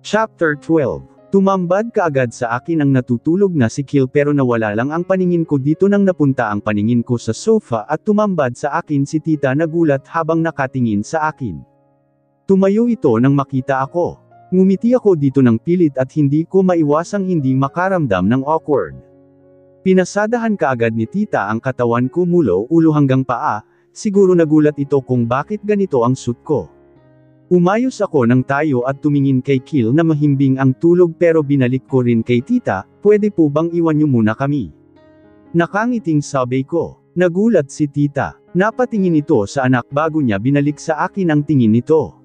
Chapter 12. Tumambad kaagad sa akin ang natutulog na si Kill pero nawala lang ang paningin ko dito nang napunta ang paningin ko sa sofa at tumambad sa akin si tita nagulat habang nakatingin sa akin. Tumayo ito nang makita ako. Ngumiti ako dito ng pilit at hindi ko maiwasang hindi makaramdam ng awkward. Pinasadahan kaagad ni tita ang katawan ko mula ulo hanggang paa, siguro nagulat ito kung bakit ganito ang suit ko. Umayos ako ng tayo at tumingin kay Kill na mahimbing ang tulog pero binalik ko rin kay tita, pwede po bang iwan niyo muna kami? Nakangiting sabi ko. Nagulat si tita. Napatingin ito sa anak bago niya binalik sa akin ang tingin nito.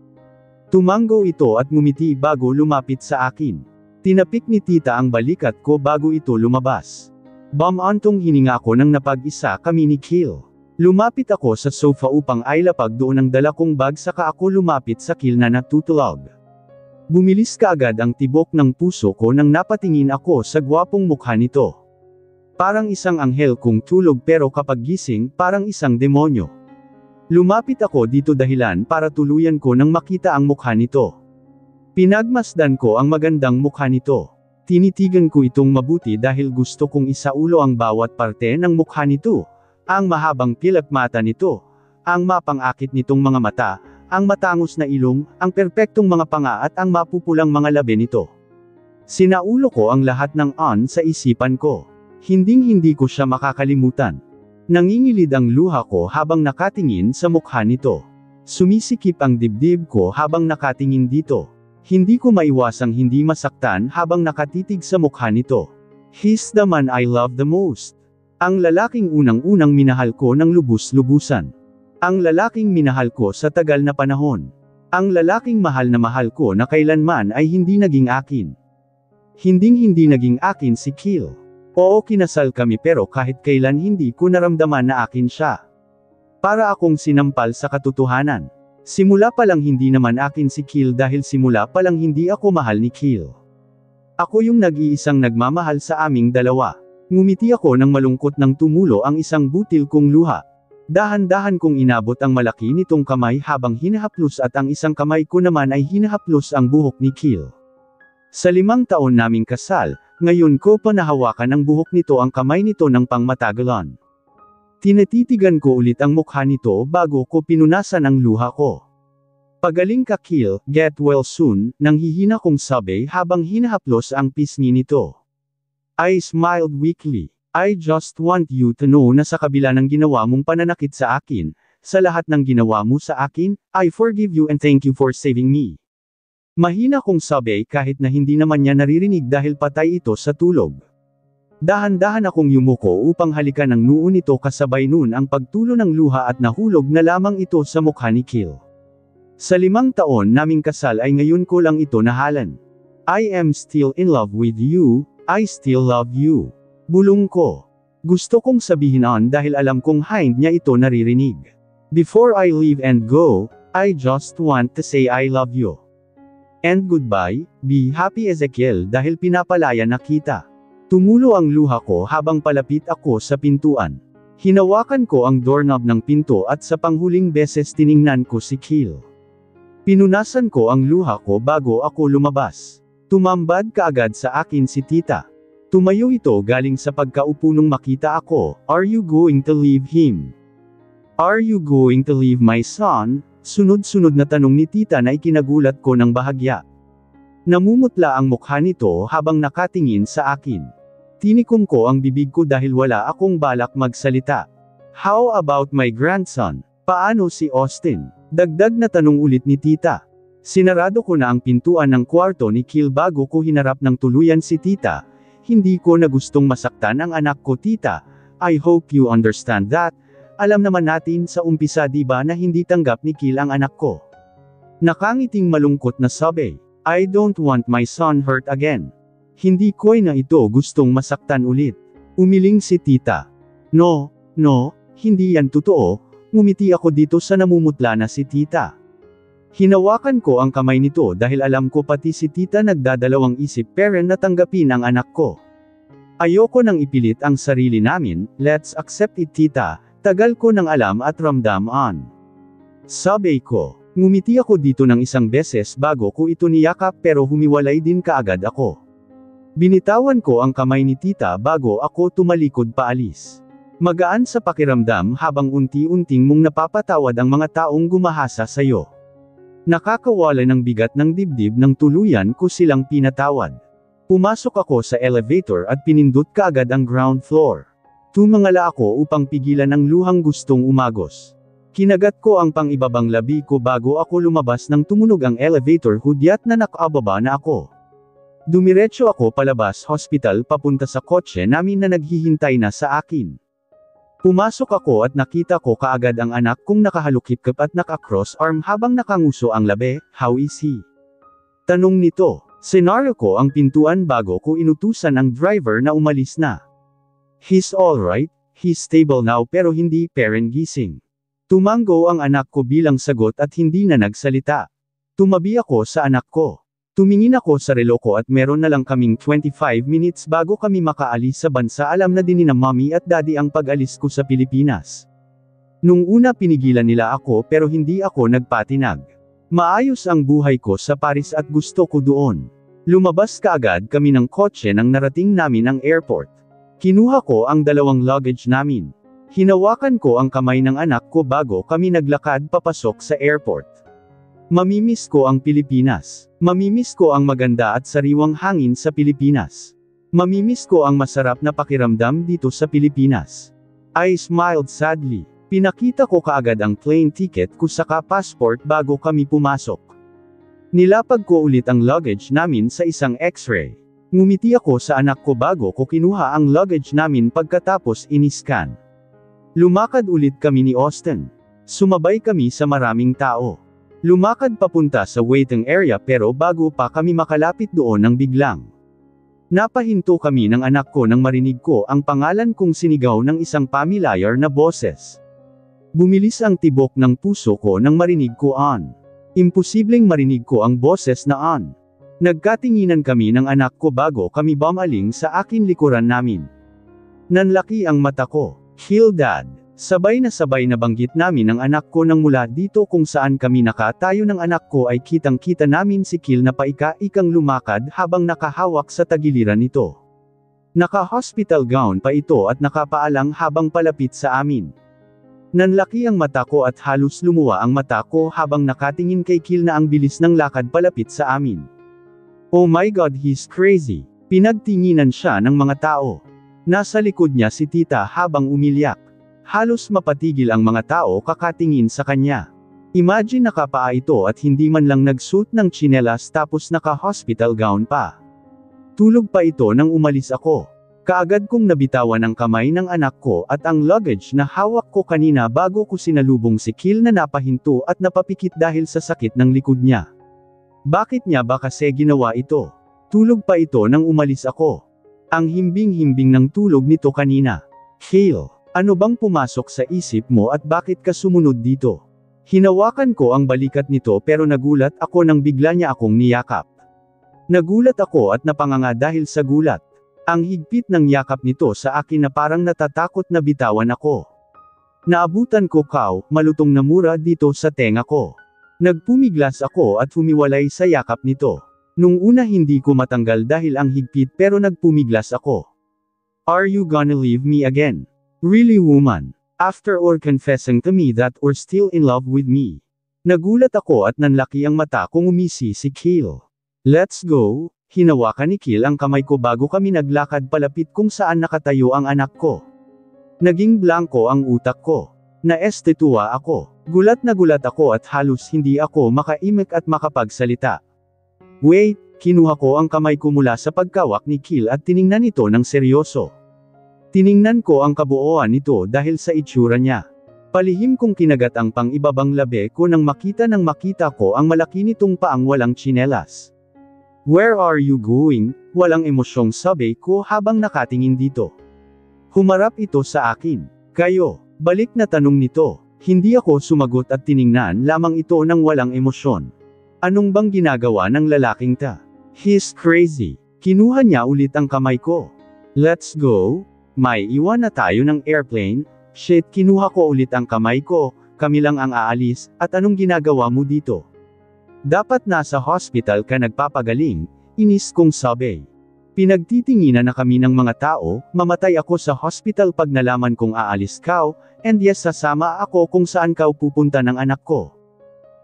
Tumango ito at ngumiti bago lumapit sa akin. Tinapik ni tita ang balikat ko bago ito lumabas. Bamantong hininga ko nang napag-isa kami ni Kill. Lumapit ako sa sofa upang ailapag doon ang dala kong bag saka ako lumapit sa Kill na natutulog. Bumilis kaagad ang tibok ng puso ko nang napatingin ako sa gwapong mukha nito. Parang isang anghel kung tulog pero kapag gising parang isang demonyo. Lumapit ako dito dahilan para tuluyan ko nang makita ang mukha nito. Pinagmasdan ko ang magandang mukha nito. Tinitigan ko itong mabuti dahil gusto kong isaulo ang bawat parte ng mukha nito. Ang mahabang pilak mata nito, ang mapang-akit nitong mga mata, ang matangos na ilong, ang perpektong mga panga at ang mapupulang mga labi nito. Sinaulo ko ang lahat ng sa isipan ko. Hinding-hindi ko siya makakalimutan. Nangingilid ang luha ko habang nakatingin sa mukha nito. Sumisikip ang dibdib ko habang nakatingin dito. Hindi ko maiwasang hindi masaktan habang nakatitig sa mukha nito. He's the man I love the most. Ang lalaking unang-unang minahal ko ng lubus-lubusan. Ang lalaking minahal ko sa tagal na panahon. Ang lalaking mahal ko na kailanman ay hindi naging akin. Hinding-hindi naging akin si Kill. Oo, kinasal kami pero kahit kailan hindi ko naramdaman na akin siya. Para akong sinampal sa katotohanan. Simula pa lang hindi naman akin si Kill dahil simula pa lang hindi ako mahal ni Kill. Ako yung nag-iisang nagmamahal sa aming dalawa. Ngumiti ako nang malungkot nang tumulo ang isang butil kong luha. Dahan-dahan kong inabot ang malaki nitong kamay habang hinahaplos at ang isang kamay ko naman ay hinahaplos ang buhok ni Kill. Sa 5 taon naming kasal, ngayon ko pa nahawakan ang buhok nito ang kamay nito ng pangmatagalan. Tinatitigan ko ulit ang mukha nito bago ko pinunasan ang luha ko. Pagaling ka Kill, get well soon, nang hihina kong sabi habang hinahaplos ang pisngi nito. I smiled weakly. I just want you to know na sa kabila ng ginawa mong pananakit sa akin, sa lahat ng ginawa mo sa akin, I forgive you and thank you for saving me. Mahina kong sabi kahit na hindi naman niya naririnig dahil patay ito sa tulog. Dahan-dahan akong yumuko upang halikan ang noo nito kasabay nun ang pagtulo ng luha at nahulog na lamang ito sa mukha ni Kill. Sa 5 taon naming kasal ay ngayon ko lang ito nahalan. I am still in love with you. I still love you. Bulong ko. Gusto kong sabihin dahil alam kong hind niya ito naririnig. Before I leave and go, I just want to say I love you. And goodbye, be happy Ezekiel dahil pinapalaya na kita. Tumulo ang luha ko habang palapit ako sa pintuan. Hinawakan ko ang doorknob ng pinto at sa panghuling beses tiningnan ko si Kill. Pinunasan ko ang luha ko bago ako lumabas. Tumambad kaagad sa akin si tita. Tumayo ito galing sa pagkaupo nung makita ako. Are you going to leave him? Are you going to leave my son? Sunod-sunod na tanong ni tita na ikinagulat ko ng bahagya. Namumutla ang mukha nito habang nakatingin sa akin. Tinikom ko ang bibig ko dahil wala akong balak magsalita. How about my grandson? Paano si Austin? Dagdag na tanong ulit ni tita. Sinarado ko na ang pintuan ng kwarto ni Kill bago ko hinarap ng tuluyan si tita. Hindi ko na gustong masaktan ang anak ko tita. I hope you understand that. Alam naman natin sa umpisa diba na hindi tanggap ni Kill ang anak ko. Nakangiting malungkot na sabi. I don't want my son hurt again. Hindi ko na ito gustong masaktan ulit. Umiling si tita. No, hindi yan totoo. Ngumiti ako dito sa namumutla na si tita. Hinawakan ko ang kamay nito dahil alam ko pati si tita nagdadalawang isip pero natanggapin ang anak ko. Ayoko nang ipilit ang sarili namin, let's accept it tita, tagal ko nang alam at ramdam. Sabi ko. Ngumiti ako dito ng isang beses bago ko ito niyakap pero humiwalay din kaagad ako. Binitawan ko ang kamay ni tita bago ako tumalikod paalis. Magaan sa pakiramdam habang unti-unting mong napapatawad ang mga taong gumahasa sa'yo. Nakakawala ng bigat ng dibdib nang tuluyan ko silang pinatawad. Pumasok ako sa elevator at pinindot kaagad ang ground floor. Tumangala ako upang pigilan ang luhang gustong umagos. Kinagat ko ang pang-ibabang labi ko bago ako lumabas nang tumunog ang elevator hudyat na nakababa na ako. Dumiretso ako palabas hospital papunta sa kotse namin na naghihintay na sa akin. Pumasok ako at nakita ko kaagad ang anak kong nakahalukip-kip at naka-cross arm habang nakanguso ang labi. How is he? Tanong nito. Senaryo ko ang pintuan bago ko inutusan ang driver na umalis na. He's alright, he's stable now pero hindi parent gising. Tumango ang anak ko bilang sagot at hindi na nagsalita. Tumabi ako sa anak ko. Tumingin ako sa relo ko at meron na lang kaming 25 minutes bago kami makaalis sa bansa. Alam na din ni na mommy at daddy ang pag-alis ko sa Pilipinas. Nung una pinigilan nila ako pero hindi ako nagpatinag. Maayos ang buhay ko sa Paris at gusto ko doon. Lumabas kaagad kami ng kotse nang narating namin ang airport. Kinuha ko ang 2 luggage namin. Hinawakan ko ang kamay ng anak ko bago kami naglakad papasok sa airport. Mamimiss ko ang Pilipinas. Mamimiss ko ang maganda at sariwang hangin sa Pilipinas. Mamimiss ko ang masarap na pakiramdam dito sa Pilipinas. I smiled sadly. Pinakita ko kaagad ang plane ticket ko saka passport bago kami pumasok. Nilapag ko ulit ang luggage namin sa isang x-ray. Ngumiti ako sa anak ko bago ko kinuha ang luggage namin pagkatapos iniscan. Lumakad ulit kami ni Austin. Sumabay kami sa maraming tao. Lumakad papunta sa waiting area pero bago pa kami makalapit doon nang biglang. Napahinto kami ng anak ko nang marinig ko ang pangalan kong sinigaw ng isang pamilyar na boses. Bumilis ang tibok ng puso ko nang marinig ko An. Imposibleng marinig ko ang boses na An. Nagkatinginan kami ng anak ko bago kami bumaling sa akin likuran namin. Nanlaki ang mata ko. Kill Dad. Sabay na banggit namin ang anak ko nang mula dito kung saan kami nakatayo ng anak ko ay kitang-kita namin si Kill na paika-ikang lumakad habang nakahawak sa tagiliran nito. Naka-hospital gown pa ito at nakapaalang habang palapit sa amin. Nanlaki ang mata ko at halos lumuwa ang mata ko habang nakatingin kay Kill na ang bilis ng lakad palapit sa amin. Oh my God, he's crazy. Pinagtinginan siya ng mga tao. Nasa likod niya si tita habang umiiyak. Halos mapatigil ang mga tao kakatingin sa kanya. Imagine nakapaa ito at hindi man lang nagsuot ng tsinelas tapos naka-hospital gown pa. Tulog pa ito nang umalis ako. Kaagad kong nabitawan ang kamay ng anak ko at ang luggage na hawak ko kanina bago ko sinalubong si Kill na napahinto at napapikit dahil sa sakit ng likod niya. Bakit niya ba kasi ginawa ito? Tulog pa ito nang umalis ako. Ang himbing-himbing ng tulog nito kanina. Kill, ano bang pumasok sa isip mo at bakit ka sumunod dito? Hinawakan ko ang balikat nito pero nagulat ako nang bigla niya akong niyakap. Nagulat ako at napanganga dahil sa gulat. Ang higpit ng yakap nito sa akin na parang natatakot na bitawan ako. Naabutan ko malutong na mura dito sa tenga ko. Nagpumiglas ako at humiwalay sa yakap nito. Nung una hindi ko matanggal dahil ang higpit pero nagpumiglas ako. Are you gonna leave me again? Really woman? After or confessing to me that or still in love with me? Nagulat ako at nanlaki ang mata kong umisi si Kill. Let's go. Hinawakan ni Kill ang kamay ko bago kami naglakad palapit kung saan nakatayo ang anak ko. Naging blanko ang utak ko. Naestetuwa ako. Gulat na gulat ako at halos hindi ako makaimik at makapagsalita. Wait, kinuha ko ang kamay ko mula sa pagkawak ni Kill at tiningnan ito ng seryoso. Tiningnan ko ang kabuuan nito dahil sa itsura niya. Palihim kong kinagat ang pang-ibabang labi ko nang makita ko ang malaki nitong paang walang tsinelas. Where are you going? Walang emosyong sabi ko habang nakatingin dito. Humarap ito sa akin. Kayo, balik na tanong nito. Hindi ako sumagot at tiningnan lamang ito ng walang emosyon. Anong bang ginagawa ng lalaking ta? He's crazy. Kinuha niya ulit ang kamay ko. Let's go. May iwan na tayo ng airplane. Shit, kinuha ko ulit ang kamay ko. kami lang ang aalis, at anong ginagawa mo dito? Dapat nasa hospital ka nagpapagaling, inis kong sabi. Pinagtitinginan na kami ng mga tao, mamatay ako sa hospital pag nalaman kong aalis ka, and yes sasama ako kung saan ka pupunta ng anak ko.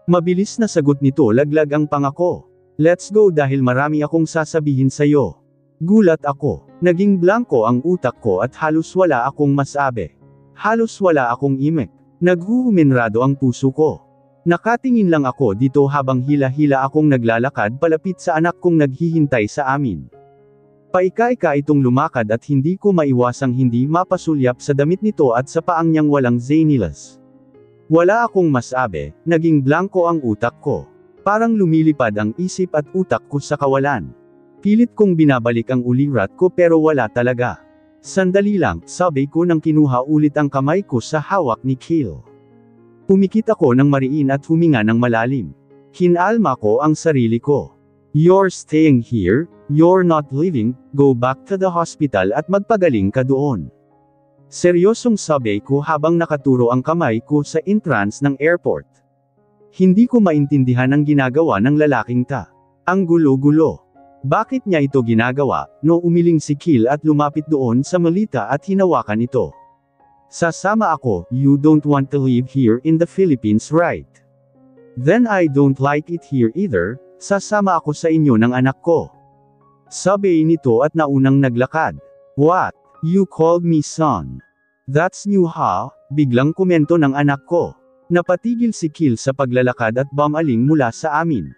Mabilis na sagot nito laglag ang pangako. Let's go dahil marami akong sasabihin sa'yo. Gulat ako. Naging blanko ang utak ko at halos wala akong masabi. Halos wala akong imek. Naghuhuminrado ang puso ko. Nakatingin lang ako dito habang hila-hila akong naglalakad palapit sa anak kong naghihintay sa amin. Paika-ika itong lumakad at hindi ko maiwasang hindi mapasulyap sa damit nito at sa paang niyang walang zanilas. Wala akong masabi, naging blanko ang utak ko. Parang lumilipad ang isip at utak ko sa kawalan. Pilit kong binabalik ang ulirat ko pero wala talaga. Sandali lang, sabi ko nang kinuha ulit ang kamay ko sa hawak ni Kyle. Pumikit ako ng mariin at huminga ng malalim. Kinalma ko ang sarili ko. You're staying here, you're not leaving, go back to the hospital at magpagaling ka doon. Seryosong sabi ko habang nakaturo ang kamay ko sa entrance ng airport. Hindi ko maintindihan ang ginagawa ng lalaking ta. Ang gulo-gulo. Bakit niya ito ginagawa? No umiling si Kyle at lumapit doon sa malita at hinawakan ito. Sasama ako, you don't want to live here in the Philippines right? Then I don't like it here either, sasama ako sa inyo ng anak ko. Sabi nito at naunang naglakad. What? You called me son? That's new ha? Biglang komento ng anak ko. Napatigil si Kyle sa paglalakad at bumaling mula sa amin.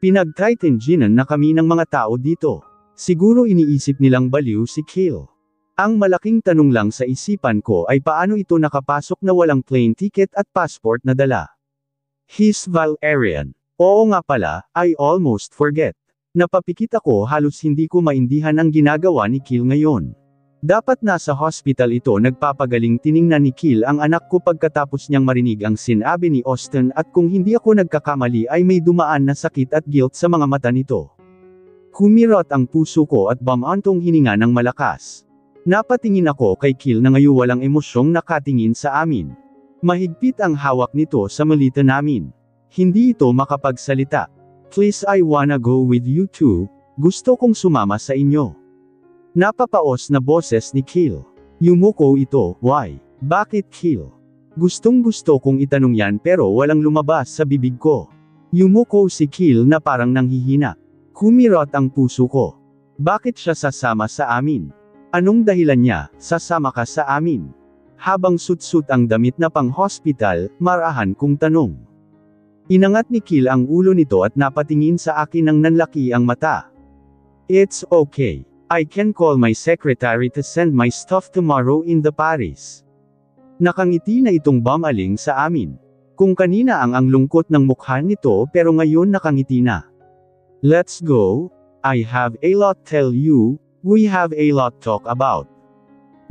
Pinagtitinginan na kami ng mga tao dito. Siguro iniisip nilang baliw si Kyle. Ang malaking tanong lang sa isipan ko ay paano ito nakapasok na walang plane ticket at passport na dala. He's Valerian. Oo nga pala, I almost forget. Napapikit ako halos hindi ko maindihan ang ginagawa ni Kyle ngayon. Dapat nasa hospital ito nagpapagaling tiningnan ni Kyle ang anak ko pagkatapos niyang marinig ang sinabi ni Austin at kung hindi ako nagkakamali ay may dumaan na sakit at guilt sa mga mata nito. Kumirot ang puso ko at bumantong hininga ng malakas. Napatingin ako kay Kyle na ngayon walang emosyong nakatingin sa amin. Mahigpit ang hawak nito sa malita namin. Hindi ito makapagsalita. Please I wanna go with you too, gusto kong sumama sa inyo. Napapaos na boses ni Kyle. Yumuko ito, why? Bakit Kyle? Gustong gusto kong itanong yan pero walang lumabas sa bibig ko. Yumuko si Kyle na parang nanghihina. Kumirot ang puso ko. Bakit siya sasama sa amin? Anong dahilan niya, sasama ka sa amin? Habang sutsut ang damit na pang-hospital, marahan kong tanong. Inangat ni Kyle ang ulo nito at napatingin sa akin ng nanlaki ang mata. It's okay. I can call my secretary to send my stuff tomorrow in the Paris. Nakangiti na itong bumaling sa amin. Kung kanina ang lungkot ng mukha nito pero ngayon nakangiti na. Let's go. I have a lot tell you, we have a lot talk about.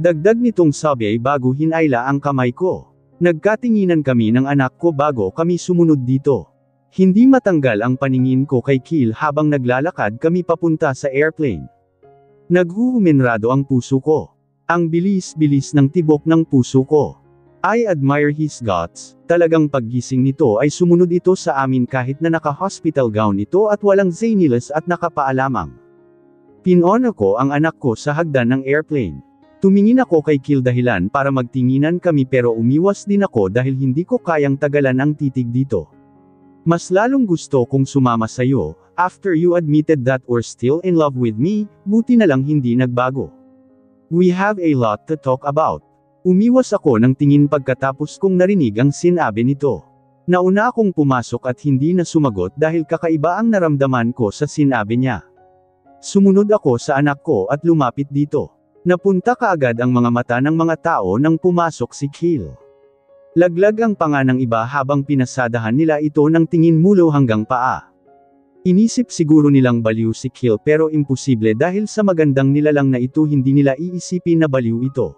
Dagdag nitong sabi bago hinayla ang kamay ko. Nagkatinginan kami ng anak ko bago kami sumunod dito. Hindi matanggal ang paningin ko kay Kyle habang naglalakad kami papunta sa airplane. Naghuhuminrado ang puso ko. Ang bilis-bilis ng tibok ng puso ko. I admire his guts, talagang paggising nito ay sumunod ito sa amin kahit na naka-hospital gown ito at walang zanilas at nakapaalamang. Pinona ko ang anak ko sa hagdan ng airplane. Tumingin ako kay Kyle dahilan para magtinginan kami pero umiwas din ako dahil hindi ko kayang tagalan ang titig dito. Mas lalong gusto kong sumama sa'yo, after you admitted that you're still in love with me, buti na lang hindi nagbago. We have a lot to talk about. Umiwas ako ng tingin pagkatapos kong narinig ang sinabi nito. Nauna akong pumasok at hindi na sumagot dahil kakaiba ang naramdaman ko sa sinabi niya. Sumunod ako sa anak ko at lumapit dito. Napunta kaagad ang mga mata ng mga tao nang pumasok si Kyle. Laglag ang panga ng iba habang pinasadahan nila ito ng tingin mulo hanggang paa. Inisip siguro nilang baliw si Kyle pero imposible dahil sa magandang nilalang na ito hindi nila iisipin na baliw ito.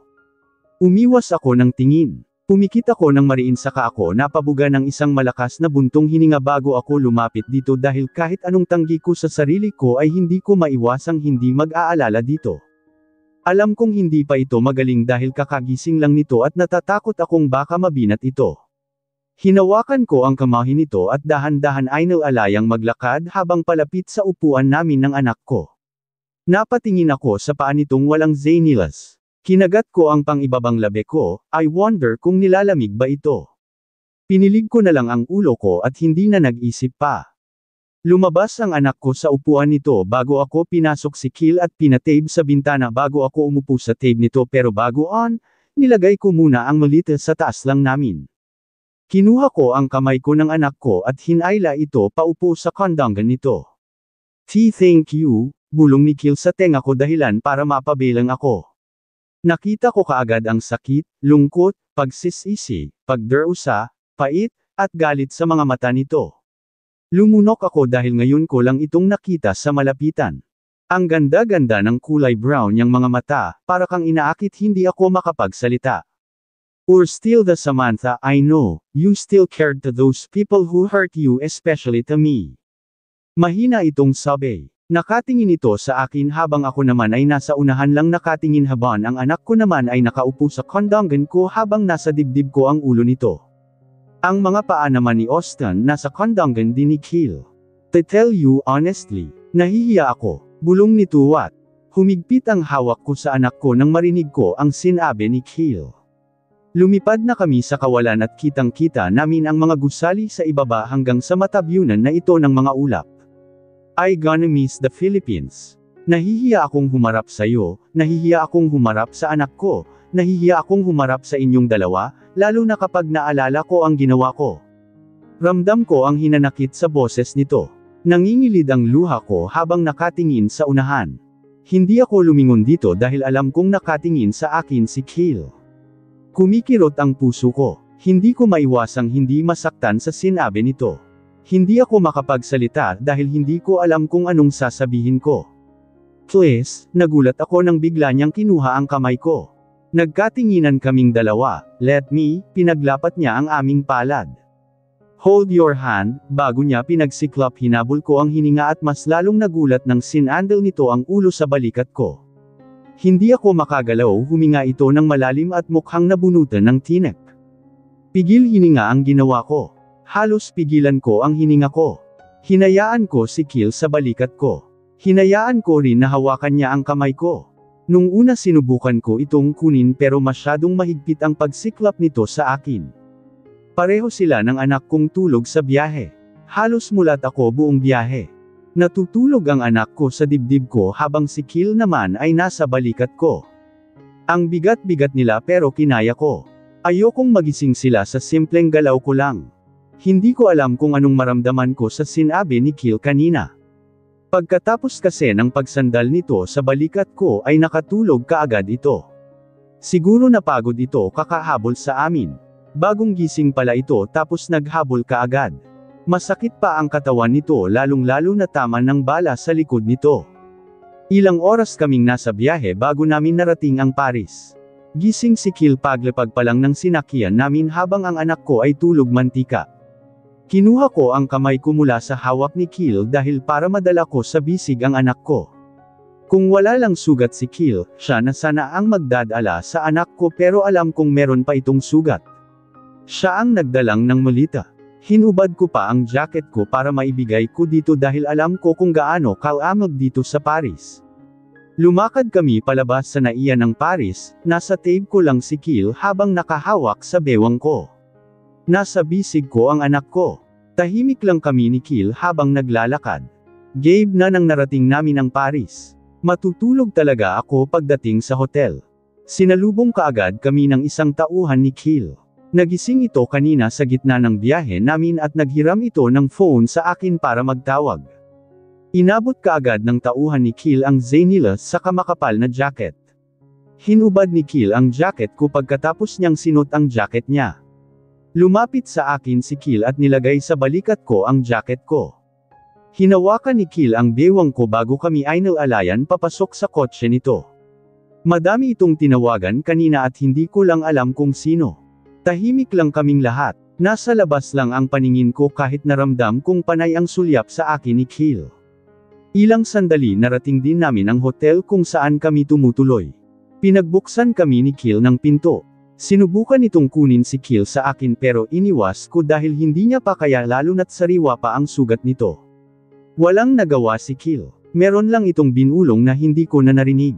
Umiwas ako ng tingin. Pumikit ako ng mariin saka ako napabuga ng isang malakas na buntong hininga bago ako lumapit dito dahil kahit anong tanggi ko sa sarili ko ay hindi ko maiwasang hindi mag-aalala dito. Alam kong hindi pa ito magaling dahil kakagising lang nito at natatakot akong baka mabinat ito. Hinawakan ko ang kamay nito at dahan-dahan ay nalayang maglakad habang palapit sa upuan namin ng anak ko. Napatingin ako sa paa nitong walang zainilas. Kinagat ko ang pang-ibabang labi ko, I wonder kung nilalamig ba ito. Pinilig ko na lang ang ulo ko at hindi na nag-isip pa. Lumabas ang anak ko sa upuan nito bago ako pinasok si Kill at pinatape sa bintana bago ako umupo sa tape nito pero bago nilagay ko muna ang malita sa taas lang namin. Kinuha ko ang kamay ko ng anak ko at hinayla ito paupo sa kondongan nito. Thank you, bulong ni Kill sa tenga ko dahilan para mapabilang ako. Nakita ko kaagad ang sakit, lungkot, pagsisisi, pagdurusa, pait, at galit sa mga mata nito. Lumunok ako dahil ngayon ko lang itong nakita sa malapitan. Ang ganda-ganda ng kulay brown niyang mga mata, para kang inaakit hindi ako makapagsalita. Or still the Samantha I know, you still cared to those people who hurt you especially to me. Mahina itong sabi. Nakatingin ito sa akin habang ako naman ay nasa unahan lang nakatingin habang ang anak ko naman ay nakaupo sa kondongan ko habang nasa dibdib ko ang ulo nito. Ang mga paa naman ni Austin nasa kondongan din ni Kill. To tell you honestly, nahihiya ako, bulong ni Tuwat. Humigpit ang hawak ko sa anak ko nang marinig ko ang sinabi ni Kill. Lumipad na kami sa kawalan at kitang-kita namin ang mga gusali sa ibaba hanggang sa matabyunan na ito ng mga ulap. I gonna miss the Philippines. Nahihiya akong humarap sa iyo, nahihiya akong humarap sa anak ko, nahihiya akong humarap sa inyong dalawa, lalo na kapag naalala ko ang ginawa ko. Ramdam ko ang hinanakit sa boses nito. Nangingilid ang luha ko habang nakatingin sa unahan. Hindi ako lumingon dito dahil alam kong nakatingin sa akin si Kill. Kumikirot ang puso ko. Hindi ko maiwasang hindi masaktan sa sinabi nito. Hindi ako makapagsalita dahil hindi ko alam kung anong sasabihin ko. Please, nagulat ako nang bigla niyang kinuha ang kamay ko. Nagkatinginan kaming dalawa, let me, pinaglapat niya ang aming palad. Hold your hand, bago niya pinagsiklap hinabol ko ang hininga at mas lalong nagulat nang sinandal nito ang ulo sa balikat ko. Hindi ako makagalaw huminga ito ng malalim at mukhang nabunutan ng tinik. Pigil hininga ang ginawa ko. Halos pigilan ko ang hininga ko. Hinayaan ko si Kill sa balikat ko. Hinayaan ko rin na hawakan niya ang kamay ko. Nung una sinubukan ko itong kunin pero masyadong mahigpit ang pagsiklap nito sa akin. Pareho sila ng anak kong tulog sa biyahe. Halos mulat ako buong biyahe. Natutulog ang anak ko sa dibdib ko habang si Kill naman ay nasa balikat ko. Ang bigat-bigat nila pero kinaya ko. Ayokong magising sila sa simpleng galaw ko lang. Hindi ko alam kung anong maramdaman ko sa sinabi ni Kill kanina. Pagkatapos kasi ng pagsandal nito sa balikat ko ay nakatulog kaagad ito. Siguro napagod ito kakahabol sa amin. Bagong gising pala ito tapos naghabol kaagad. Masakit pa ang katawan nito lalong-lalo na tama ng bala sa likod nito. Ilang oras kaming nasa biyahe bago namin narating ang Paris. Gising si Kill paglapag pa lang ng sinakyan namin habang ang anak ko ay tulog mantika. Kinuha ko ang kamay ko mula sa hawak ni Kill dahil para madala ko sa bisig ang anak ko. Kung wala lang sugat si Kill, siya na sana ang magdadala sa anak ko pero alam kong meron pa itong sugat. Siya ang nagdalang ng malita. Hinubad ko pa ang jacket ko para maibigay ko dito dahil alam ko kung gaano kaamag dito sa Paris. Lumakad kami palabas sa naiyan ng Paris, nasa tape ko lang si Kill habang nakahawak sa bewang ko. Nasa bisig ko ang anak ko. Tahimik lang kami ni Kill habang naglalakad. Gabe na nang narating namin ang Paris. Matutulog talaga ako pagdating sa hotel. Sinalubong kaagad kami ng isang tauhan ni Kill. Nagising ito kanina sa gitna ng biyahe namin at naghiram ito ng phone sa akin para magtawag. Inabot kaagad ng tauhan ni Kill ang zainilas sa kamakapal na jacket. Hinubad ni Kill ang jacket ko pagkatapos niyang sinot ang jacket niya. Lumapit sa akin si Kill at nilagay sa balikat ko ang jacket ko. Hinawakan ni Kill ang bewang ko bago kami ay nalalayan papasok sa kotse nito. Madami itong tinawagan kanina at hindi ko lang alam kung sino. Tahimik lang kaming lahat. Nasa labas lang ang paningin ko kahit naramdam kong panay ang sulyap sa akin ni Kill. Ilang sandali narating din namin ang hotel kung saan kami tumutuloy. Pinagbuksan kami ni Kill ng pinto. Sinubukan itong kunin si Kill sa akin pero iniwas ko dahil hindi niya pa kaya lalo na't sariwa pa ang sugat nito. Walang nagawa si Kill. Meron lang itong binulong na hindi ko na narinig.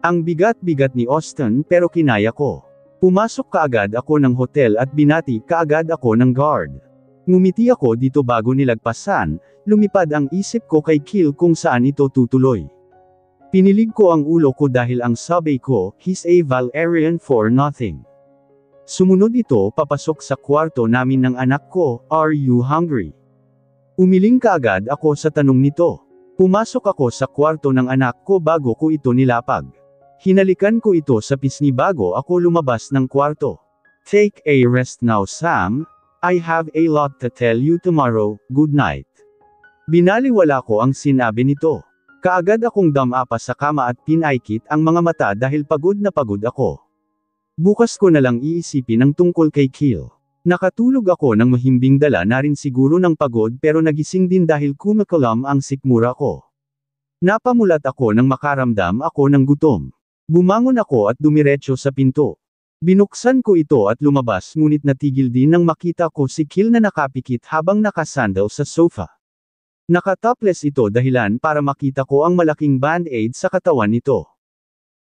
Ang bigat-bigat ni Austin pero kinaya ko. Pumasok kaagad ako ng hotel at binati kaagad ako ng guard. Ngumiti ako dito bago nilagpasan, lumipad ang isip ko kay Kill kung saan ito tutuloy. Pinilig ko ang ulo ko dahil ang sabi ko, he's a Valerian for nothing. Sumunod ito papasok sa kwarto namin ng anak ko, are you hungry? Umiling kaagad ako sa tanong nito. Pumasok ako sa kwarto ng anak ko bago ko ito nilapag. Hinalikan ko ito sa pisngi bago ako lumabas ng kwarto. Take a rest now Sam, I have a lot to tell you tomorrow, good night. Binaliwala ko ang sinabi nito. Kaagad akong damapa sa kama at pinaikit ang mga mata dahil pagod na pagod ako. Bukas ko na lang iisipin ang tungkol kay Kill. Nakatulog ako ng mahimbing dala na rin siguro ng pagod pero nagising din dahil kumakalam ang sikmura ko. Napamulat ako nang makaramdam ako ng gutom. Bumangon ako at dumiretso sa pinto. Binuksan ko ito at lumabas ngunit natigil din nang makita ko si Kill na nakapikit habang nakasandal sa sofa. Nakatopless ito dahilan para makita ko ang malaking band-aid sa katawan nito.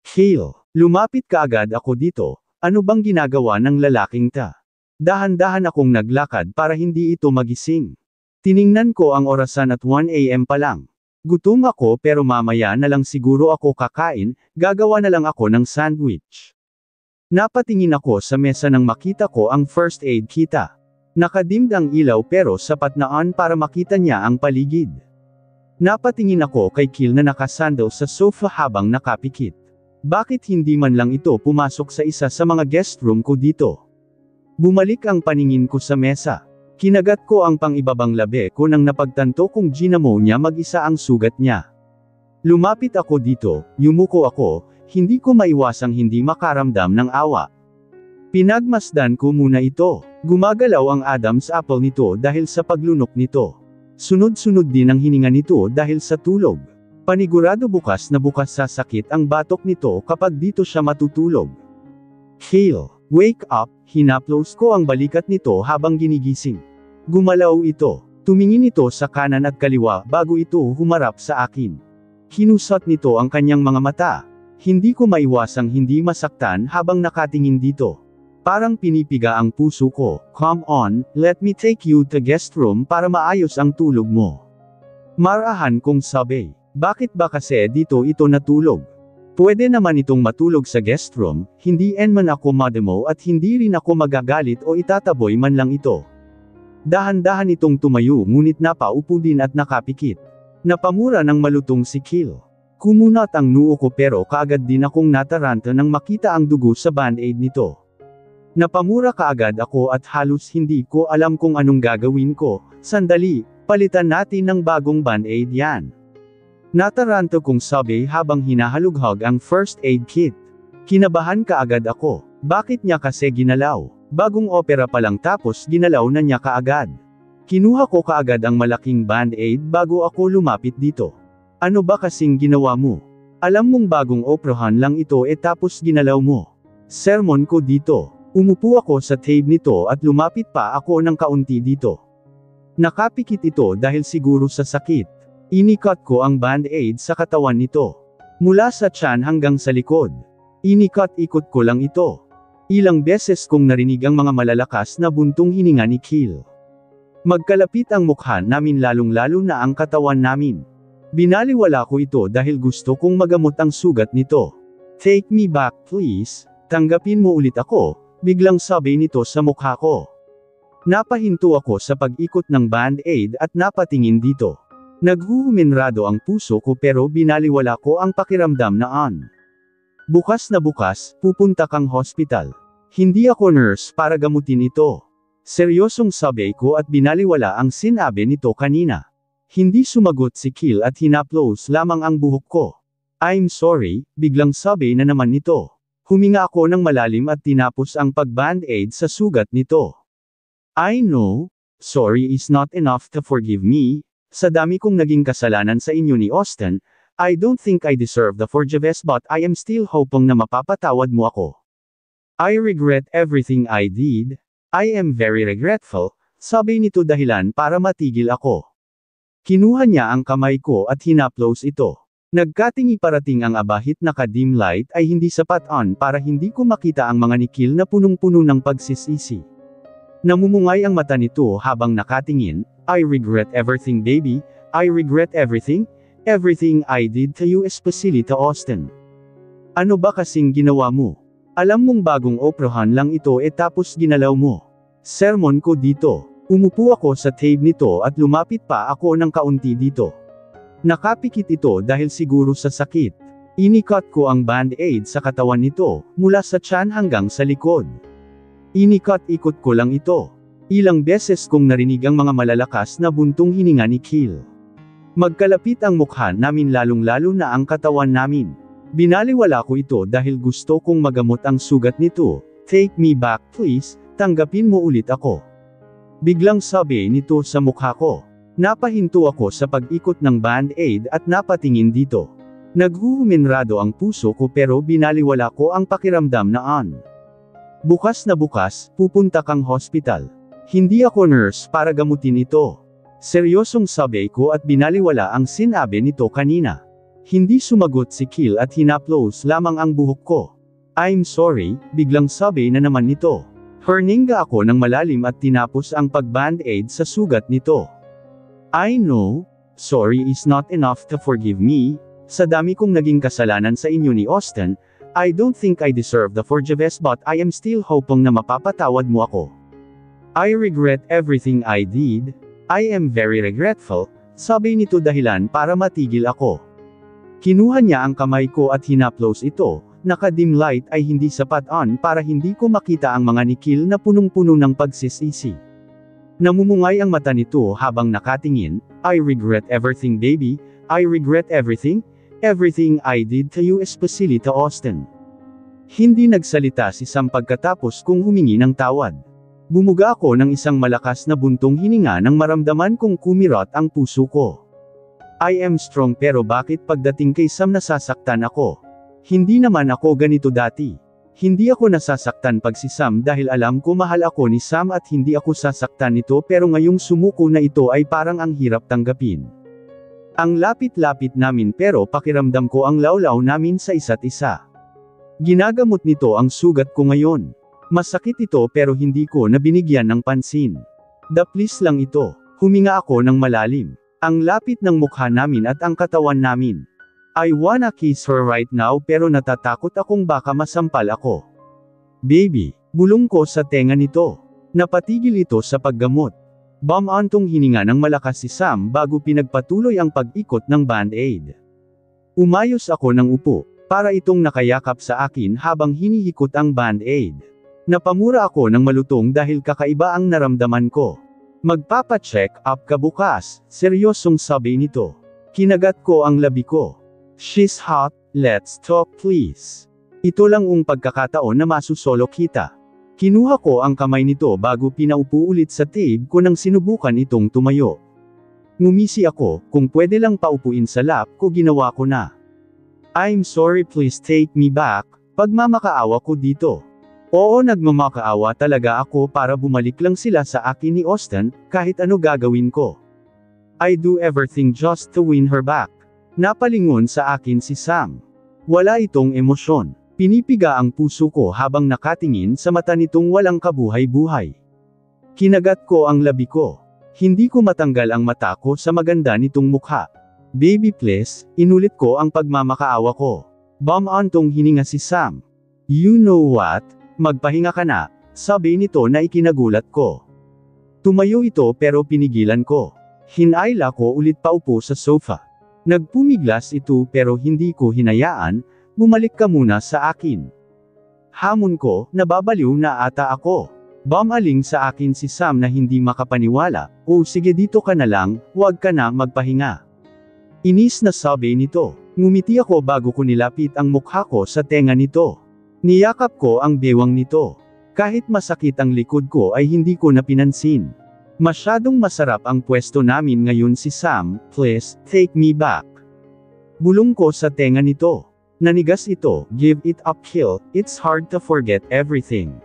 Kill, lumapit kaagad ako dito. Ano bang ginagawa ng lalaking ta? Dahan-dahan akong naglakad para hindi ito magising. Tiningnan ko ang orasan at 1 AM pa lang. Gutom ako pero mamaya na lang siguro ako kakain, gagawa na lang ako ng sandwich. Napatingin ako sa mesa nang makita ko ang first aid kita. Nakadimd ang ilaw pero sapat na on para makita niya ang paligid. Napatingin ako kay Kill na nakasandal sa sofa habang nakapikit. Bakit hindi man lang ito pumasok sa isa sa mga guest room ko dito? Bumalik ang paningin ko sa mesa. Kinagat ko ang pang-ibabang labi ko nang napagtanto kong ginamo niya mag-isa ang sugat niya. Lumapit ako dito, yumuko ako, hindi ko maiwasang hindi makaramdam ng awa. Pinagmasdan ko muna ito. Gumagalaw ang Adam's apple nito dahil sa paglunok nito. Sunod-sunod din ang hininga nito dahil sa tulog. Panigurado bukas na bukas sasakit ang batok nito kapag dito siya matutulog. Kill, wake up, hinaplos ko ang balikat nito habang ginigising. Gumalaw ito. Tumingin ito sa kanan at kaliwa bago ito humarap sa akin. Hinusat nito ang kanyang mga mata. Hindi ko maiwasang hindi masaktan habang nakatingin dito. Parang pinipiga ang puso ko. Come on, let me take you to guest room para maayos ang tulog mo. Marahan kong sabi. Bakit ba kasi dito ito natulog? Pwede naman itong matulog sa guest room, hindi man ako mademo at hindi rin ako magagalit o itataboy man lang ito. Dahan-dahan itong tumayo ngunit napaupo din at nakapikit. Napamura ng malutong si Kill. Kumunat ang noo ko pero kaagad din akong nataranta nang makita ang dugo sa band-aid nito. Napamura kaagad ako at halos hindi ko alam kung anong gagawin ko. Sandali, palitan natin ng bagong band-aid yan. Nataranta kong sabi habang hinahalughag ang first aid kit. Kinabahan kaagad ako. Bakit niya kasi ginalaw? Bagong opera pa lang tapos ginalaw na niya kaagad. Kinuha ko kaagad ang malaking band-aid bago ako lumapit dito. Ano ba kasing ginawa mo? Alam mong bagong operahan lang ito tapos ginalaw mo. Sermon ko dito. Umupo ako sa table nito at lumapit pa ako ng kaunti dito. Nakapikit ito dahil siguro sa sakit. Inikat ko ang band-aid sa katawan nito. Mula sa tiyan hanggang sa likod. Inikat-ikot ko lang ito. Ilang beses kong narinig ang mga malalakas na buntong hininga ni Kill. Magkalapit ang mukha namin lalong-lalo na ang katawan namin. Binaliwala ko ito dahil gusto kong magamot ang sugat nito. Take me back please, tanggapin mo ulit ako, biglang sabi nito sa mukha ko. Napahinto ako sa pag-ikot ng band-aid at napatingin dito. Naghuhuminrado ang puso ko pero binaliwala ko ang pakiramdam na bukas na bukas, pupunta kang hospital. Hindi ako nurse para gamutin ito. Seryosong sabi ko at binaliwala ang sinabi nito kanina. Hindi sumagot si Kill at hinaplos lamang ang buhok ko. I'm sorry, biglang sabi na naman nito. Huminga ako ng malalim at tinapos ang pag-band-aid sa sugat nito. I know, sorry is not enough to forgive me. Sa dami kong naging kasalanan sa inyo ni Austin, I don't think I deserve the forgiveness but I am still hoping na mapapatawad mo ako. I regret everything I did. I am very regretful, sabi nito dahilan para matigil ako. Kinuha niya ang kamay ko at hinaplos ito. Nagkatingi parating ang abahit na ka-dim light ay hindi sapat on para hindi ko makita ang mga nikil na punong-puno ng pagsisisi. Namumungay ang mata nito habang nakatingin. I regret everything baby, I regret everything, everything I did to you especially to Austin. Ano ba kasing ginawa mo? Alam mong bagong oprahan lang ito tapos ginalaw mo. Sermon ko dito. Umupo ako sa tape nito at lumapit pa ako ng kaunti dito. Nakapikit ito dahil siguro sa sakit. Inikat ko ang band-aid sa katawan nito, mula sa tiyan hanggang sa likod. Inikat-ikot ko lang ito. Ilang beses kong narinig ang mga malalakas na buntong hininga ni Kill. Magkalapit ang mukha namin lalong-lalo na ang katawan namin. Binaliwala ko ito dahil gusto kong magamot ang sugat nito. Take me back please, tanggapin mo ulit ako. Biglang sabi nito sa mukha ko. Napahinto ako sa pag-ikot ng band-aid at napatingin dito. Naghuhuminrado ang puso ko pero binaliwala ko ang pakiramdam na bukas na bukas, pupunta kang hospital. Hindi ako nurse para gamutin ito. Seryosong sabi ko at binaliwala ang sinabi nito kanina. Hindi sumagot si Kill at hinaplos lamang ang buhok ko. I'm sorry, biglang sabi na naman nito. Herninga ako ng malalim at tinapos ang pag-band-aid sa sugat nito. I know, sorry is not enough to forgive me. Sa dami kong naging kasalanan sa inyo ni Austin, I don't think I deserve the forgiveness but I am still hoping na mapapatawad mo ako. I regret everything I did. I am very regretful, sabi nito dahilan para matigil ako. Kinuha niya ang kamay ko at hinaplos ito. Naka-dim light ay hindi sapat on para hindi ko makita ang mga nikil na punong-puno ng pagsisisi. Namumungay ang mata nito habang nakatingin. I regret everything baby, I regret everything, everything I did to you especially to Austin. Hindi nagsalita si Sam pagkatapos kong humingi ng tawad. Bumuga ako ng isang malakas na buntong hininga nang maramdaman kong kumirot ang puso ko. I am strong pero bakit pagdating kay Sam nasasaktan ako? Hindi naman ako ganito dati. Hindi ako nasasaktan pag si Sam dahil alam ko mahal ako ni Sam at hindi ako sasaktan nito pero ngayong sumuko na ito ay parang ang hirap tanggapin. Ang lapit-lapit namin pero pakiramdam ko ang lawlaw namin sa isa't isa. Ginagamot nito ang sugat ko ngayon. Masakit ito pero hindi ko na binigyan ng pansin. Daplis lang ito. Huminga ako ng malalim. Ang lapit ng mukha namin at ang katawan namin. I wanna kiss her right now pero natatakot akong baka masampal ako. Baby, bulong ko sa tenga nito. Napatigil ito sa paggamot. Bumantong hininga ng malakas si Sam bago pinagpatuloy ang pag-ikot ng band-aid. Umayos ako ng upo, para itong nakayakap sa akin habang hinihikot ang band-aid. Napamura ako ng malutong dahil kakaiba ang naramdaman ko. Magpapa-check up ka bukas, seryosong sabi nito. Kinagat ko ang labi ko. She's hot, let's talk please. Ito lang ang pagkakataon na masusolo kita. Kinuha ko ang kamay nito bago pinaupo ulit sa tape ko nang sinubukan itong tumayo. Ngumisi ako, kung pwede lang paupuin sa lap ko ginawa ko na. I'm sorry please take me back, pagmamakaawa ko dito. Oo nagmamakaawa talaga ako para bumalik lang sila sa akin ni Austin, kahit ano gagawin ko. I do everything just to win her back. Napalingon sa akin si Sam. Wala itong emosyon. Pinipiga ang puso ko habang nakatingin sa mata nitong walang kabuhay-buhay. Kinagat ko ang labi ko. Hindi ko matanggal ang mata ko sa maganda nitong mukha. Baby please, inulit ko ang pagmamakaawa ko. Bumantong hininga si Sam. You know what? Magpahinga ka na, sabi nito na ikinagulat ko. Tumayo ito pero pinigilan ko. Hinayla ko ulit paupo sa sofa. Nagpumiglas ito pero hindi ko hinayaan, bumalik ka muna sa akin. Hamon ko, nababaliw na ata ako. Bumaling sa akin si Sam na hindi makapaniwala, o sige dito ka na lang, huwag ka na magpahinga. Inis na sabi nito. Ngumiti ako bago ko nilapit ang mukha ko sa tenga nito. Niyakap ko ang bewang nito. Kahit masakit ang likod ko ay hindi ko na pinansin. Masyadong masarap ang pwesto namin ngayon si Sam, please, take me back. Bulong ko sa tenga nito. Nanigas ito, give it up kill, it's hard to forget everything.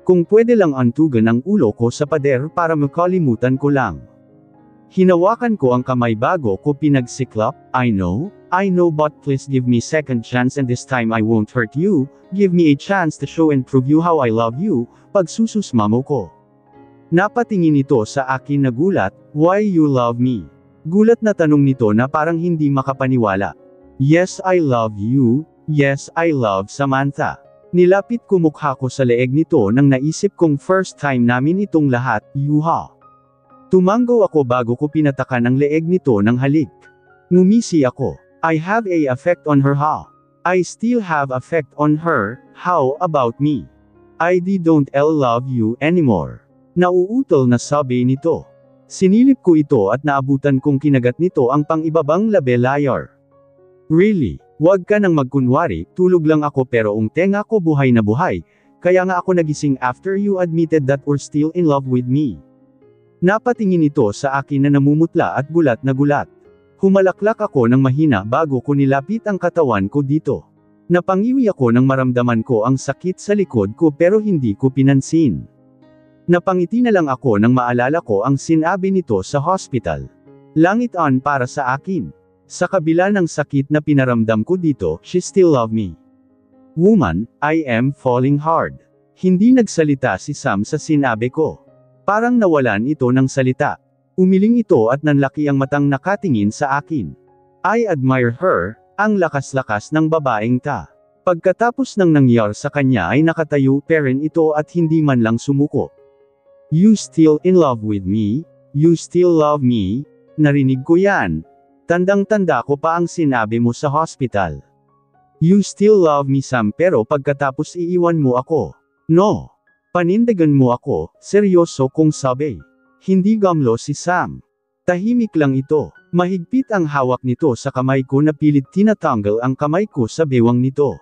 Kung pwede lang antugan ang ulo ko sa pader para makalimutan ko lang. Hinawakan ko ang kamay bago ko pinagsiklap, I know but please give me second chance and this time I won't hurt you, give me a chance to show and prove you how I love you, pagsususmamo ko. Napatingin ito sa akin na gulat, why you love me? Gulat na tanong nito na parang hindi makapaniwala. Yes I love you, yes I love Samantha. Nilapit ko mukha ko sa leeg nito nang naisip kong first time namin itong lahat, yuha. Tumango ako bago ko pinatakan ang leeg nito ng halik. Ngumisi ako. I have a effect on her ha. I still have effect on her, how about me? I don't love you anymore. Nauutol na sabi nito. Sinilip ko ito at naabutan kong kinagat nito ang pang-ibabang labelayar. Really? Wag ka nang magkunwari, tulog lang ako pero ang tenga ko buhay na buhay, kaya nga ako nagising after you admitted that you're still in love with me. Napatingin ito sa akin na namumutla at gulat na gulat. Humalaklak ako ng mahina bago ko nilapit ang katawan ko dito. Napangiwi ako nang maramdaman ko ang sakit sa likod ko pero hindi ko pinansin. Napangiti na lang ako nang maalala ko ang sinabi nito sa hospital. Langit on para sa akin. Sa kabila ng sakit na pinaramdam ko dito, she still love me. Woman, I am falling hard. Hindi nagsalita si Sam sa sinabi ko. Parang nawalan ito ng salita. Umiling ito at nanlaki ang matang nakatingin sa akin. I admire her, ang lakas-lakas ng babaeng ta. Pagkatapos ng nangyari sa kanya ay nakatayo pa rin ito at hindi man lang sumuko. You still in love with me? You still love me? Narinig ko yan. Tandang-tanda ko pa ang sinabi mo sa hospital. You still love me Sam pero pagkatapos iiwan mo ako. No. Panindigan mo ako, seryoso kong sabi. Hindi gamlo si Sam. Tahimik lang ito. Mahigpit ang hawak nito sa kamay ko na pilit tinatanggal ang kamay ko sa bewang nito.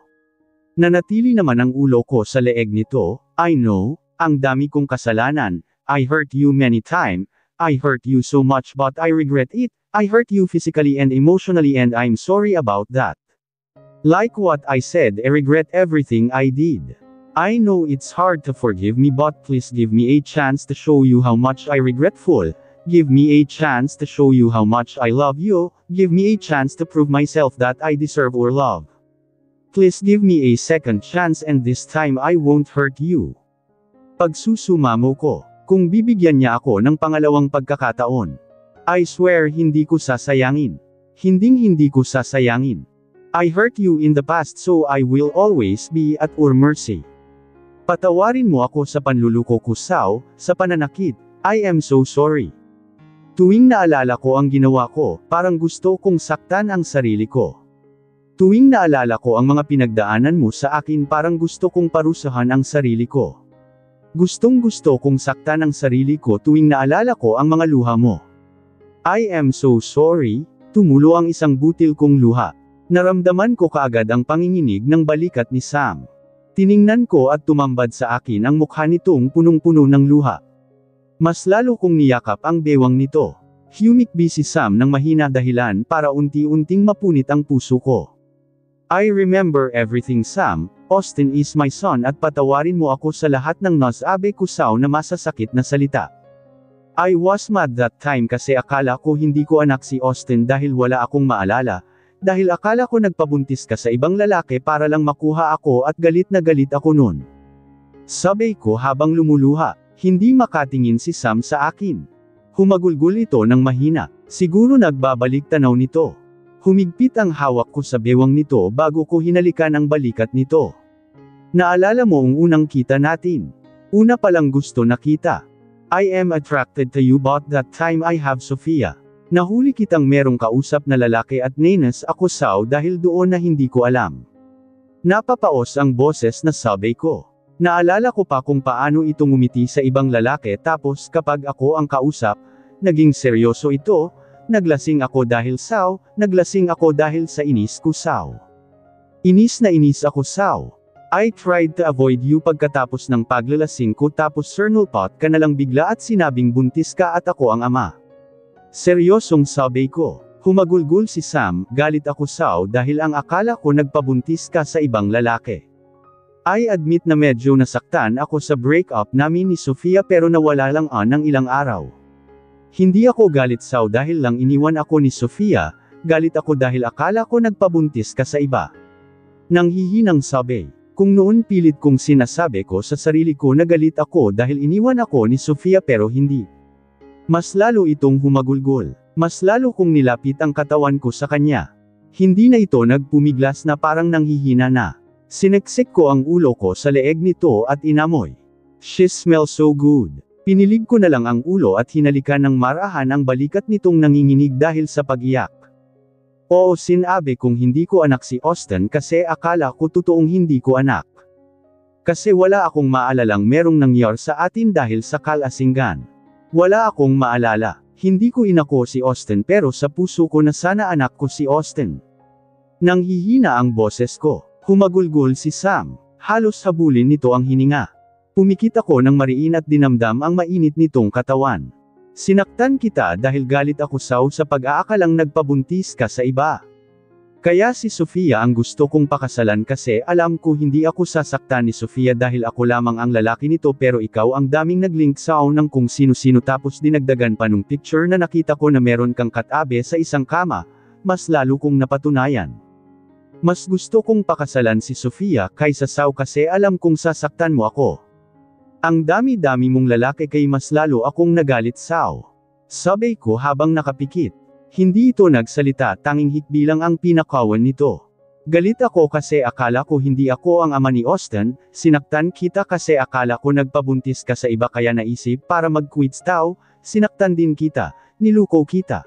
Nanatili naman ang ulo ko sa leeg nito. I know, ang dami kong kasalanan. I hurt you many times. I hurt you so much but I regret it. I hurt you physically and emotionally and I'm sorry about that. Like what I said, I regret everything I did. I know it's hard to forgive me but please give me a chance to show you how much I regretful. Give me a chance to show you how much I love you. Give me a chance to prove myself that I deserve your love. Please give me a second chance and this time I won't hurt you. Pagsusumamo ko. Kung bibigyan niya ako ng pangalawang pagkakataon. I swear hindi ko sasayangin. Hinding-hindi ko sasayangin. I hurt you in the past so I will always be at your mercy. Patawarin mo ako sa panluluko ko sa pananakit. I am so sorry. Tuwing naalala ko ang ginawa ko, parang gusto kong saktan ang sarili ko. Tuwing naalala ko ang mga pinagdaanan mo sa akin parang gusto kong parusahan ang sarili ko. Gustong-gusto kong saktan ang sarili ko tuwing naalala ko ang mga luha mo. I am so sorry, tumulo ang isang butil kong luha. Naramdaman ko kaagad ang panginginig ng balikat ni Sam. Tiningnan ko at tumambad sa akin ang mukha nitong punong-puno ng luha. Mas lalo kong niyakap ang bewang nito. Humikbi si Sam ng mahina dahilan para unti-unting mapunit ang puso ko. I remember everything Sam, Austin is my son at patawarin mo ako sa lahat ng nasabi ko na masasakit na salita. I was mad that time kasi akala ko hindi ko anak si Austin dahil wala akong maalala, dahil akala ko nagpabuntis ka sa ibang lalaki para lang makuha ako at galit na galit ako nun. Sabi ko habang lumuluha, hindi makatingin si Sam sa akin. Humagulgol ito ng mahina, siguro nagbabalik tanaw nito. Humigpit ang hawak ko sa bewang nito bago ko hinalikan ang balikat nito. Naalala mo ang unang kita natin? Una palang gusto na kita. I am attracted to you but that time I have Sophia. Nahuli kitang merong kausap na lalaki at nenes ako dahil doon na hindi ko alam. Napapaos ang boses na sabi ko. Naalala ko pa kung paano ito ngumiti sa ibang lalaki tapos kapag ako ang kausap, naging seryoso ito, naglasing ako dahil naglasing ako dahil sa inis ko Inis na inis ako I tried to avoid you pagkatapos ng paglalasing ko tapos sernulpot ka na lang bigla at sinabing buntis ka at ako ang ama. Seryosong sabi ko. Humagulgol si Sam, galit ako Sao dahil ang akala ko nagpabuntis ka sa ibang lalaki. I admit na medyo nasaktan ako sa breakup namin ni Sofia pero nawala lang ng ilang araw. Hindi ako galit Sao dahil lang iniwan ako ni Sofia, galit ako dahil akala ko nagpabuntis ka sa iba. Nanghihinang sabi. Kung noon pilit kong sinasabi ko sa sarili ko na galit ako dahil iniwan ako ni Sofia pero hindi. Mas lalo itong humagulgol. Mas lalo kong nilapit ang katawan ko sa kanya. Hindi na ito nagpumiglas na parang nanghihina na. Sineksik ko ang ulo ko sa leeg nito at inamoy. She smells so good. Pinilig ko na lang ang ulo at hinalikan ng marahan ang balikat nitong nanginginig dahil sa pag-iyak. Oo, sinabi kong hindi ko anak si Austin kasi akala ko totoong hindi ko anak. Kasi wala akong maalalang merong nangyari sa atin dahil sa kalasingan. Wala akong maalala. Hindi ko inako si Austin pero sa puso ko na sana anak ko si Austin. Nanghihina ang boses ko. Humagulgol si Sam. Halos habulin nito ang hininga. Pumikit ako ng mariin at dinamdam ang mainit nitong katawan. Sinaktan kita dahil galit ako sa pag-aakalang nagpabuntis ka sa iba. Kaya si Sofia ang gusto kong pakasalan kasi alam ko hindi ako sasaktan ni Sofia dahil ako lamang ang lalaki nito pero ikaw ang daming nag-link sa ng kung sino-sino tapos dinagdagan pa nung picture na nakita ko na meron kang katabi sa isang kama, mas lalo kong napatunayan. Mas gusto kong pakasalan si Sofia kaysa Sao kasi alam kong sasaktan mo ako. Ang dami-dami mong lalaki kay mas lalo akong nagalit Sao. Sabi ko habang nakapikit. Hindi ito nagsalita tanging hikbi lang ang pinakawan nito. Galit ako kasi akala ko hindi ako ang ama ni Austin, sinaktan kita kasi akala ko nagpabuntis ka sa iba kaya naisip para mag-quits Tao, sinaktan din kita, niluko kita.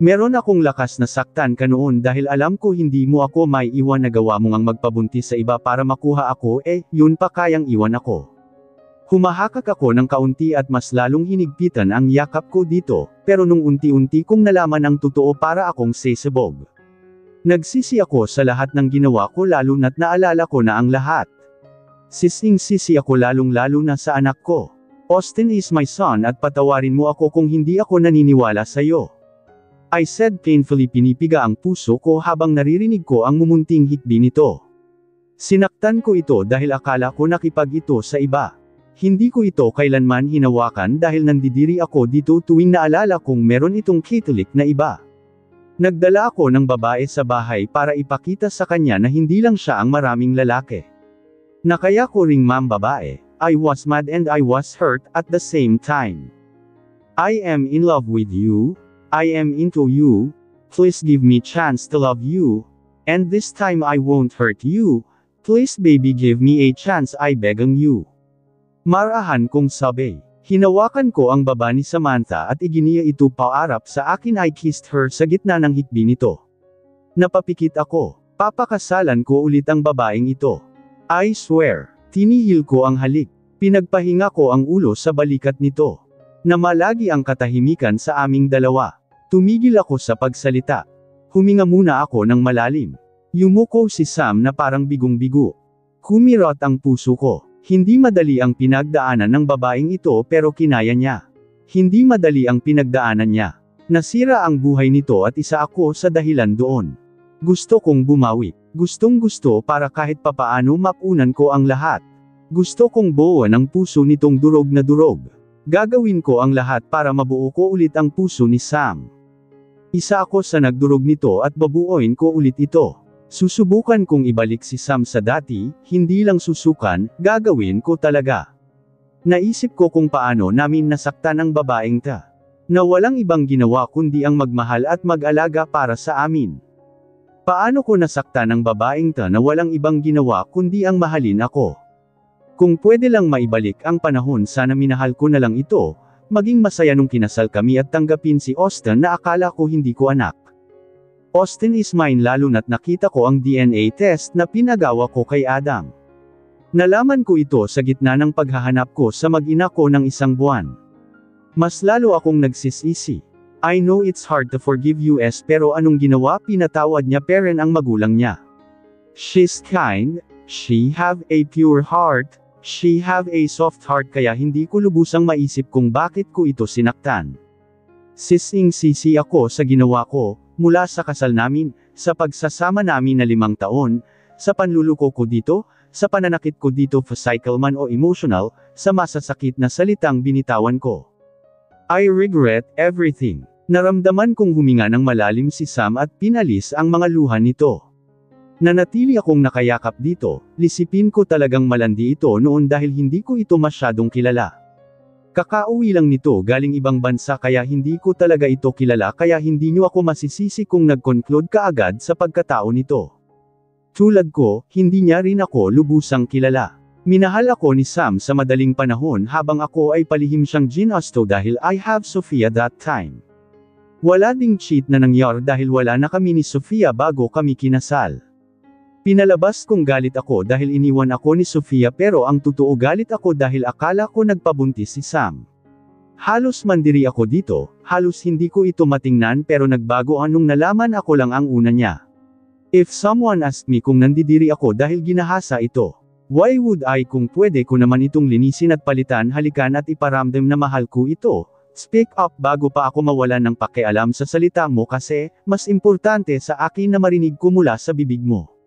Meron akong lakas na saktan ka noon dahil alam ko hindi mo ako may iwan na gawa mong ang magpabuntis sa iba para makuha ako yun pa kayang iwan ako. Humahakak ako ng kaunti at mas lalong hinigpitan ang yakap ko dito, pero nung unti-unti kong nalaman ang totoo para akong sesabog. Nagsisi ako sa lahat ng ginawa ko lalo na't naalala ko na ang lahat. Sising-sisi ako lalong-lalo na sa anak ko. Austin is my son at patawarin mo ako kung hindi ako naniniwala sa'yo. I said painfully pinipiga ang puso ko habang naririnig ko ang mumunting hikbi nito. Sinaktan ko ito dahil akala ko nakipag ito sa iba. Hindi ko ito kailanman hinawakan dahil nandidiri ako dito tuwing naalala kong meron itong Catholic na iba. Nagdala ako ng babae sa bahay para ipakita sa kanya na hindi lang siya ang maraming lalaki. Nakaya ko ring babae, I was mad and I was hurt at the same time. I am in love with you, I am into you, please give me chance to love you, and this time I won't hurt you, please baby give me a chance I begging you. Marahan kong sabi. Hinawakan ko ang baba ni Samantha at iginiya ito paarap sa akin. I kissed her sa gitna ng hikbi nito. Napapikit ako. Papakasalan ko ulit ang babaeng ito. I swear. Tinihil ko ang halik. Pinagpahinga ko ang ulo sa balikat nito. Namalagi ang katahimikan sa aming dalawa. Tumigil ako sa pagsalita. Huminga muna ako ng malalim. Yumuko si Sam na parang bigong-bigo. Kumirot ang puso ko. Hindi madali ang pinagdaanan ng babaeng ito pero kinaya niya. Hindi madali ang pinagdaanan niya. Nasira ang buhay nito at isa ako sa dahilan doon. Gusto kong bumawi. Gustong gusto para kahit papaano mapunan ko ang lahat. Gusto kong buuan ang puso nitong durog na durog. Gagawin ko ang lahat para mabuo ko ulit ang puso ni Sam. Isa ako sa nagdurog nito at babuuin ko ulit ito. Susubukan kong ibalik si Sam sa dati, hindi lang susukan, gagawin ko talaga. Naisip ko kung paano namin nasaktan ang babaeng ta. Na walang ibang ginawa kundi ang magmahal at mag-alaga para sa amin. Paano ko nasaktan ang babaeng ta na walang ibang ginawa kundi ang mahalin ako. Kung pwede lang maibalik ang panahon sana minahal ko na lang ito, maging masaya nung kinasal kami at tanggapin si Austin na akala ko hindi ko anak. Austin is mine lalo na't nakita ko ang DNA test na pinagawa ko kay Adam. Nalaman ko ito sa gitna ng paghahanap ko sa mag-ina ko ng isang buwan. Mas lalo akong nagsisisi. I know it's hard to forgive US pero anong ginawa pinatawad niya peren ang magulang niya. She's kind, she have a pure heart, she have a soft heart kaya hindi ko lubusang maisip kung bakit ko ito sinaktan. Sising-sisi ako sa ginawa ko, mula sa kasal namin, sa pagsasama namin na 5 taon, sa panluluko ko dito, sa pananakit ko dito physical man o emotional, sa masasakit na salitang binitawan ko. I regret everything. Naramdaman kong huminga ng malalim si Sam at pinalis ang mga luha nito. Nanatili akong nakayakap dito, lisipin ko talagang malandi ito noon dahil hindi ko ito masyadong kilala. Kakauwi lang nito galing ibang bansa kaya hindi ko talaga ito kilala kaya hindi nyo ako masisisi kung nag-conclude kaagad sa pagkatao nito. Tulad ko, hindi niya rin ako lubusang kilala. Minahal ako ni Sam sa madaling panahon habang ako ay palihim siyang ginusto dahil I have Sofia that time. Wala ding cheat na nangyari dahil wala na kami ni Sofia bago kami kinasal. Pinalabas kong galit ako dahil iniwan ako ni Sofia pero ang totoo galit ako dahil akala ko nagpabuntis si Sam. Halos mandiri ako dito, halos hindi ko ito matingnan pero nagbago anong nalaman ako lang ang una niya. If someone asked me kung nandidiri ako dahil ginahasa ito, why would I kung pwede ko naman itong linisin at palitan halikan at iparamdam na mahal ko ito, speak up bago pa ako mawalan ng pakialam sa salita mo kasi, mas importante sa akin na marinig ko mula sa bibig mo.